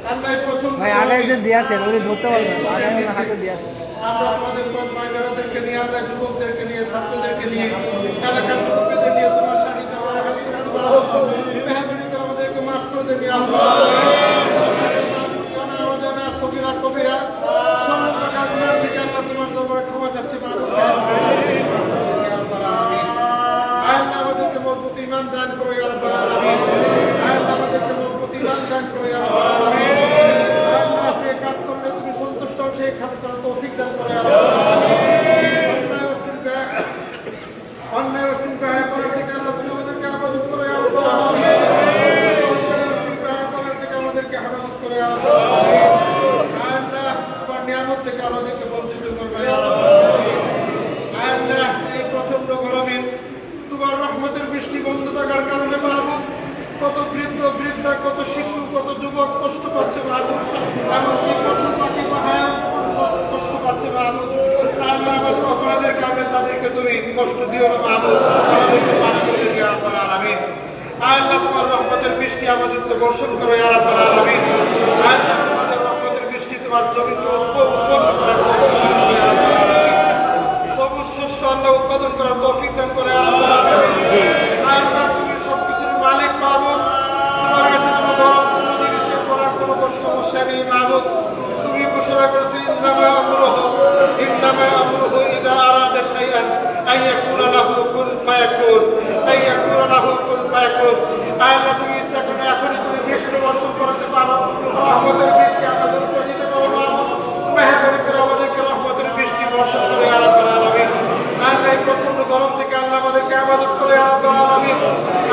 ভাই আগে যে দিয়েছেন উনি ধরতে পারবেন, আগে হাতে দিয়েছেন। আমরা তোমাদের মায়েরাদেরকে নিয়ে, আমরা যুবকদেরকে নিয়ে, ছাত্রদেরকে নিয়ে, এলাকার মুরব্বীদের নিয়ে তোমার সাহিত্য মেহরবানি করে আমাদেরকে মাফ করে দেবে আল্লাহ। জানা অজানা সগীরা কবিরা সর্বপ্রকার গুনাহ থেকে আল্লাহ তোমার দরবারে ক্ষমা চাচ্ছে মাহবুব। আল্লাহ আমাদেরকে মজবুত ঈমান দান করো ইয়া রাব্বাল আলামিন। আল্লাহ আমাদেরকে মজবুত ঈমান দান করো ইয়া রাব্বাল আলামিন। আল্লাহ যে কাজ করলে তুমি সন্তুষ্ট হও সেই কাজ করার তৌফিক দান করো ইয়া রাব্বাল আলামিন। অন্যায় অশ্লীল ব্যয় করার থেকে আল্লাহ তুমি আমাদেরকে হেফাজত করো ইয়া রাব্বাল আলামিন। অন্যায় অশ্লীল ব্যয় করার থেকে আমাদেরকে হেফাজত করো ইয়া রাব্বাল আলামিন। আল্লাহ তোমার নিয়ামত থেকে আমাদেরকে বঞ্চিত করবে ইয়া রাব্বাল আলামিন। আল্লাহ এই প্রচন্ড গরমে তোমার রহমতের বৃষ্টি বন্ধ থাকার কারণে মাহবুব কত বৃদ্ধ বৃদ্ধা, কত শিশু, কত যুবক কষ্ট পাচ্ছে মাহবুব। এমনকি পশু পাখি পাহাড় কষ্ট পাচ্ছে মাহবুব। আল্লাহ আমাদের অপরাধের কারণে তাদেরকে তুমি কষ্ট দিও না মাহবুব, আমাদেরকে মাফ করে দিও ইয়া রাব্বাল আলামিন। আল্লাহ তোমার রহমতের বৃষ্টি আমাদেরকে বর্ষণ করো ইয়া রাব্বাল আলামিন। আল্লাহ তোমাদের রহমতের বৃষ্টি তোমার জমিকে উৎপন্ন করার ইয়া রাব্বাল আলামিন। সবুজ শস্য আল্লাহ উৎপাদন করার তৌফিক দান করে আল্লাহ। আল্লাহ তুমি সবকিছুর মালিক মাহবুব, তোমার কাছে কোনো বড় কোনো জিনিসের করার কোনো সমস্যা নেই মাহবুব। তুমি ঘোষণা করেছো ইন্নামা আমরুহু ইযা আরাদা শাইআন আন ইয়াকুলা লাহু কুন ফায়াকুন, আন ইয়াকুলা লাহু কুন ফায়াকুন। আল্লাহ তুমি ইচ্ছা করলে এখনই তুমি বৃষ্টি বর্ষণ করতে পারো, রহমতের বৃষ্টি আমাদের উপর দিতে পারো মাহবুব। মেহেরবানি করে আমাদেরকে রহমতের বৃষ্টি বর্ষণ করে ইয়া রাব্বাল আলামিন। আল্লাহ এই প্রচন্ড গরম থেকে আল্লাহ আমাদেরকে হেফাজত করে ইয়া রাব্বাল আলামিন।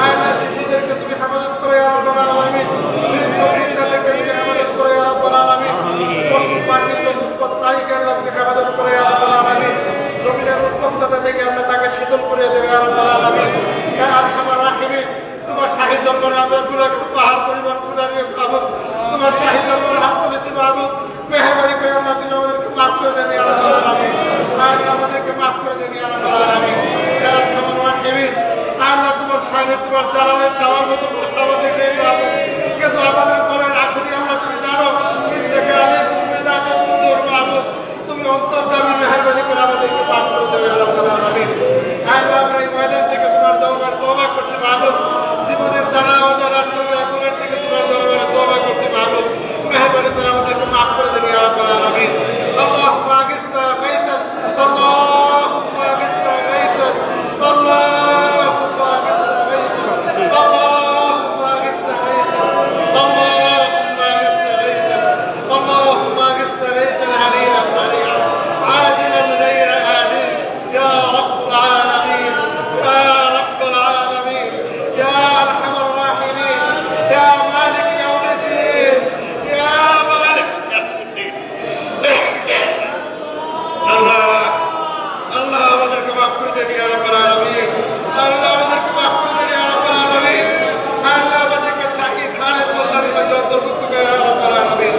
আল্লাহ শিশুদেরকে তুমি হেফাজত করে ইয়া রাব্বাল আলামিন। বৃদ্ধ বৃদ্ধাদেরকে তুমি হেফাজত করে ইয়া রাব্বাল আলামিন। পশু পাখি চতুষ্পদ প্রাণীকে আল্লাহ তুমি হেফাজত করে ইয়া রাব্বাল আলামিন। জমিনের উত্তমতা থেকে আল্লাহ তাকে শীতল করে দেবে ইয়া রাব্বাল আলামিন। ইয়া আরহামার রাহিমিন, তোমার শাহী দরবারে আমরা পাহাড় পরিমাণ গুনাহ নিয়ে মাহবুব তোমার শাহী দরবারে হাত তুলেছি মাহবুব। মেহরবানি করে আল্লাহ তুমি আমাদেরকে মাফ করে দেবে ইয়া রাব্বাল আলামিন। আল্লাহ আমাদেরকে মাফ করে দেবে ইয়া রাব্বাল আলামিন। ইয়া আরহামার রাহিমিন, আল্লাহ তোমার শানে তোমার জালালে চাওয়ার মতো আমাদের নেই মাহবুব, কিন্তু আমাদের বলেন আখরি আল্লাহ তুমি জানো ইন্নাকা আলাইকুম বিযাতিস সুদূর মাহবুব। তুমি অন্তর্যামী, মেহরবানি করে আমাদেরকে মাফ করে দেবে ইয়া রাব্বাল আলামিন। আল্লাহ আমরা এই ময়দান থেকে তোমার দরবারে তওবা করছি মাহবুব। জীবনের জানা অজানা গুনাহ থেকে তোমার দরবারে তওবা করছি মাহবুব। মেহরবানি করে আমাদেরকে মাফ করে দেবে ইয়া রাব্বাল আলামিন। আল্লাহুম্মা আগিথনা গায়তান, আল্লাহুম্মা আগিথনা গায়তান, আল্লাহুম্মা আগিথনা গায়তান, আল্লাহুম্মা আগিথনা গায়তান, আল্লাহুম্মা আগিথনা গায়তান, আল্লাহুম্মা আগিথনা গায়তান আলিয়ান মানিআ আদিলান গায়রা আদিল ইয়া রাব্বাল আলামিন, ইয়া রাব্বাল আলামিন, ইয়া আরহামার রাহিমিন, ইয়া মালিক ইয়াউমিদ্দিন, ইয়া মালিক ইয়াউমিদ্দিন। আল্লাহ আমাদেরকে মাফ করে দেন ইয়া রাব্বাল আলামিন। আল্লাহ আমাদেরকে মাফ করে দেন ইয়া রাব্বাল আলামিন। আল্লাহ আমাদেরকে সাকিব খানের বন্দাদের মধ্যে অন্তর্ভুক্ত করে ইয়া রাব্বাল আলামিন।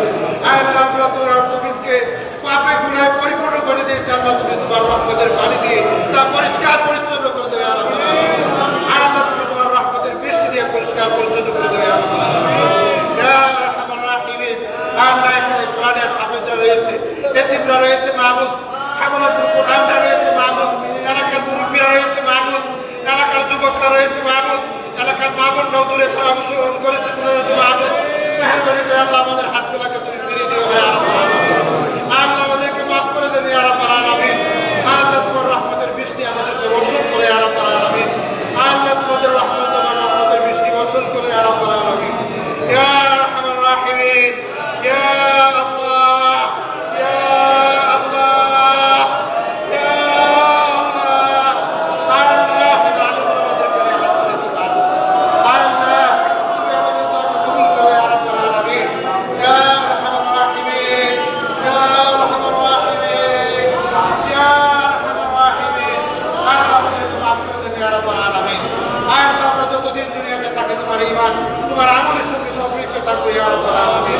আল্লাহ আমরা তোমার জমিনকে পাপে গুনাহে পরিপূর্ণ করে দিয়েছি, আল্লাহ তুমি তোমার রহমতের পানি দিয়ে তা পরিষ্কার পরিচ্ছন্ন করে দেবে ইয়া রাব্বাল আলামিন। আল্লাহ তুমি তোমার রহমতের বৃষ্টি দিয়ে পরিষ্কার পরিচ্ছন্ন করে দেবে ইয়া রাব্বাল আলামিন। ইয়া আরহামার রাহিমিন, আল্লাহ এখানে কোরআনের হাফেজরা রয়েছে, এতিমরা রয়েছে মাহবুব, হামালাতুল কোরআনরা রয়েছে মাহবুব, এলাকার মুরব্বীরা রয়েছে মাহবুব, এলাকার যুবকরা রয়েছে মাহবুব, এলাকার মা বোনরাও দূরে অংশগ্রহণ করেছে মাহবুব। মেহরবানি করে আল্লাহ আমাদের হাতগুলোকে তুমি ফিরিয়ে দিও ইয়া রাব্বাল আলামিন। আল্লাহ আমাদেরকে মাফ করে দেবে ইয়া রাব্বাল আলামিন। আল্লাহ তোমার রহমতের বৃষ্টি আমাদেরকে বর্ষণ করে ইয়া রাব্বাল আলামিন। আল্লাহ তোমাদের রহমতের বৃষ্টি বর্ষণ করে ইয়া রাব্বাল আলামিন। ইয়া আরহামার রাহিমিন, ইয়া আল্লাহ, ইয়া আল্লাহ, ইয়া আল্লাহ। আল্লাহ আমাদেরকে রেহাত করেছে আল্লাহ, তুমি আমাদের দোয়া কবুল করো ইয়া রাব্বাল আলামিন। ইয়া আরহামার রাহিমিন, ইয়া আরহামার রাহিমিন, ইয়া আরহামার রাহিমিন। আল্লাহ আমাদেরকে মাফ করে দেন ইয়া রাব্বাল আলামিন। আল্লাহ আমরা যতদিন দুনিয়াতে থাকি তোমার ঈমান তোমার আমলের সঙ্গে সম্পৃক্ত থাকবো ইয়া রাব্বাল আলামিন।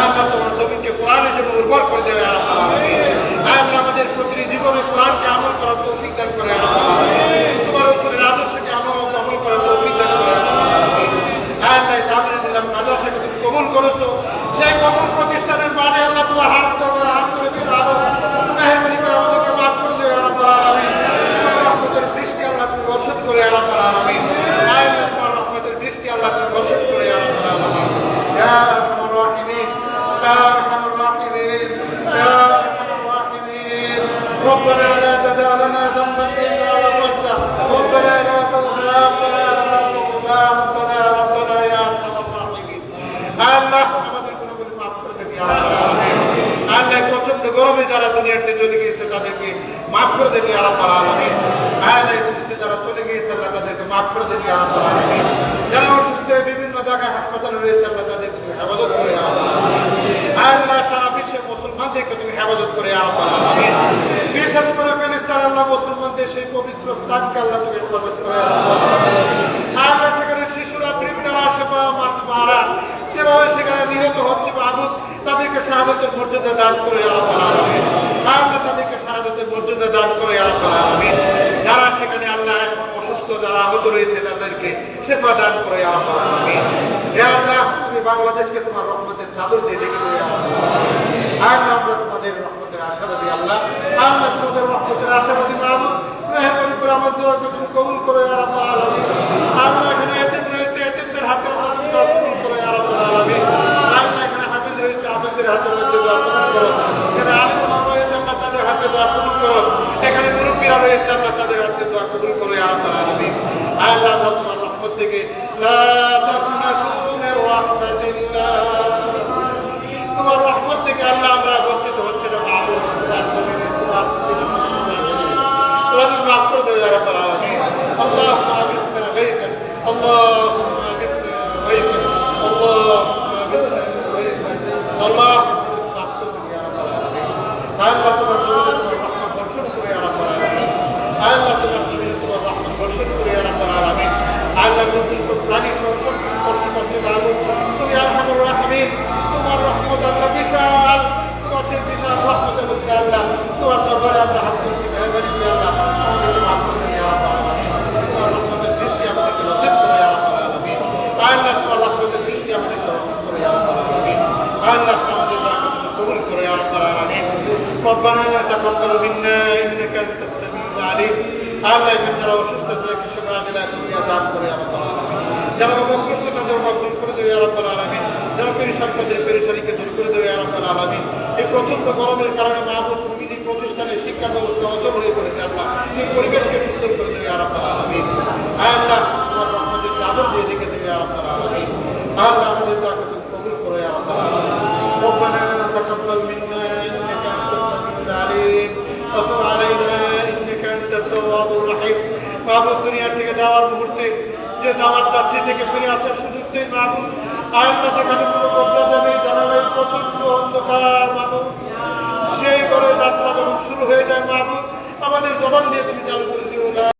আল্লাহ তোমার জমিনকে কোরআনের জন্য উর্বর করে দেবে ইয়া রাব্বাল আলামিন। আল্লাহ আমাদের প্রতিটি জীবনে কোরআনকে আমল করার তৌফিক দান করে ইয়া রাব্বাল আলামিন। তোমার রাসূলের আদর্শকে আমল করার তৌফিক দান করে ইয়া রাব্বাল আলামিন। আল্লাহ তাআলা মাদ্রাসাকে তুমি কবুল করেছো, সেই কবর প্রতিষ্ঠানের বাড়ি আল্লাহ তোমার হাত করে দিন আরো মেহরবানি করে আমাদেরকে মাফ করে দেবে আল্লাহ আলামিন। তোমার রহমতের বৃষ্টি আল্লাহ তুমি বর্ষণ করে আল্লাহ আলামিন। আল্লাহ তোমার রহমতের বৃষ্টি আল্লাহ তুমি বর্ষণ করে আল্লাহ আলামিন। ইয়া আরহামার রাহিমিন, ইয়া আরহামার রাহিমিন, ইয়া আরহামার রাহিমিন। ربنا لا تدع لنا ذنبا الا غفرته ربنا لا تغفر ربنا لا تغفر ربنا يا ارحم الراحمين। আল্লাহ আমাদের গুনাহগুলো মাফ করে দেন ইয়া রাব্বাল আলামিন। আল্লাহ প্রচন্ড গরমে যারা দুনিয়াতে চলে গিয়েছে তাদেরকে মাফ করে দেন ইয়া রাব্বাল আলামিন। আল্লাহ দুনিয়াতে যারা চলে গিয়েছে আল্লাহ তাদেরকে মাফ করে দেন ইয়া রাব্বাল আলামিন। যারা অসুস্থ হয়ে বিভিন্ন জায়গায় হাসপাতালে রয়েছে আল্লাহ তাদেরকে হেফাজত করে ইয়া রাব্বাল আলামিন। আল্লাহ সারা বিশ্বের মুসলমানদেরকে তুমি হেফাজত করে ইয়া রাব্বাল আলামিন। বিশেষ করে ফিলিস্তিন আল্লাহ মুসলমানদের সেই পবিত্র স্থানকে আল্লাহ তুমি হেফাজত করে ইয়া রাব্বাল আলামিন। আল্লাহ সেখানে শিশুরা বৃদ্ধরা আশেপা মারা যেভাবে সেখানে নিহত হচ্ছে মাহবুব তাদেরকে শাহাদাতের মর্যাদা দান করে ইয়া রাব্বাল আলামিন। আল্লাহ তাদেরকে শাহাদাতের মর্যাদা দান করে ইয়া রাব্বাল আলামিন। যারা সেখানে আল্লাহ এখন অসুস্থ যারা আহত রয়েছে তাদেরকে শেফা দান করে ইয়া রাব্বাল আলামিন। হে আল্লাহ তুমি বাংলাদেশকে তোমার রহমতের চাদর দিয়ে ঢেকে দিও ইয়া রাব্বাল আলামিন। আল্লাহ আমরা তোমাদের রহমতের আশাবাদী আল্লাহ। আল্লাহ তোমাদের রহমতের আশাবাদী মাহবুব মেহরবানি করে আমাদের দোয়াকে তুমি কবুল করো ইয়া রাব্বাল আলামিন। আল্লাহ এখানে এতিম রয়েছে এতিমদের হাতে আল্লাহ তুমি দোয়া কবুল করো ইয়া রাব্বাল আলামিন। আল্লাহ এখানে হাফেজ রয়েছে হাফেজদের হাতের মধ্যে দোয়া কবুল করো। এখানে আলিম ওলামা রয়েছে আল্লাহ তাদের হাতে দোয়া কবুল করো। এখানে মুরব্বীরা রয়েছে আল্লাহ তাদের হাতে দোয়া কবুল করো ইয়া রাব্বাল আলামিন। আল্লাহ আমরা তোমার রহমত থেকে লা তাকনাতু মির রাহমাতিল্লাহ তোমার রহমত থেকে আল্লাহ আমরা বঞ্চিত হচ্ছে না মাহবুব তোমার জমিনে তোমার আল্লাহ মাফ করে দেবে ইয়া রাব্বাল আলামিন। আল্লাহুম্মা আগিসনা গায়সান আল্লাহুম্মা আগিসনা গায়সান আল্লাহুম্মা আগিসনা গায়সান আল্লাহুম্মা মাফ করে দেবে ইয়া রাব্বাল আলামিন। আল্লাহ তোমার জমিনে তোমার রহমত বর্ষণ করে ইয়া রাব্বাল আলামিন। আল্লাহ তোমার জমিনে তোমার রহমত বর্ষণ করে ইয়া রাব্বাল আলামিন। আল্লাহ তুমি প্রাণী সংসদ করতে করতে মাহবুব তুমি আরহামুর রাহিমিন। তোমার রহমত আল্লাহ বিশাল তোমার সেই বিশাল রহমতের বসে আল্লাহ তোমার দরবারে আমরা হাত তুলছি মেহরবানি করে আল্লাহ আমাদেরকে মাফ করে দেন ইয়া রাব্বাল আলামিন। তোমার রহমতের দৃষ্টি আমাদেরকে নসিব করো ইয়া রাব্বাল আলামিন। আল্লাহ তোমার রহমতের দৃষ্টি আমাদেরকে রহমত করো ইয়া রাব্বাল আলামিন। আল্লাহ আমাদের দোয়াকে কবুল করো ইয়া রাব্বাল আলামিন। ربنا تقبل منا انك انت السميع العليم। আল্লাহ যারা অসুস্থ তাদেরকে শিফা আজলা কুলিয়া দান করো ইয়া রাব্বাল আলামিন। যারা অবগ্রস্ত তাদের অবগ্রস্ত করে দেবে ইয়া রাব্বাল আলামিন। যারা পেরেশান তাদের পেরেশানিকে দূর করে দেবে ইয়া রাব্বাল আলামিন। এই প্রচন্ড গরমের কারণে মাহবুব প্রতিটি প্রতিষ্ঠানে শিক্ষা ব্যবস্থা অচল হয়ে পড়েছে আল্লাহ এই পরিবেশকে সুন্দর করে দেবে ইয়া রাব্বাল আলামিন। আল্লাহ তোমার রহমতের চাদর দিয়ে ঢেকে দেবে ইয়া রাব্বাল আলামিন। আল্লাহ আমাদের দোয়াকে তুমি কবুল করো ইয়া রাব্বাল আলামিন। ربنا تقبل منا انك انت السميع العليم وتب علينا انك انت التواب الرحيم। মাহবুব দুনিয়া থেকে যাওয়ার মুহূর্তে যে যাওয়ার যাত্রী থেকে ফিরে আসার সুযোগ নেই মাহবুব। আল্লাহ যেখানে কোনো বক্তব্য নেই জানালে প্রচন্ড অন্ধকার মাহবুব সেই করে যাত্রা যখন শুরু হয়ে যায় মাহবুব আমাদের জবান দিয়ে তুমি চালু করে দিও।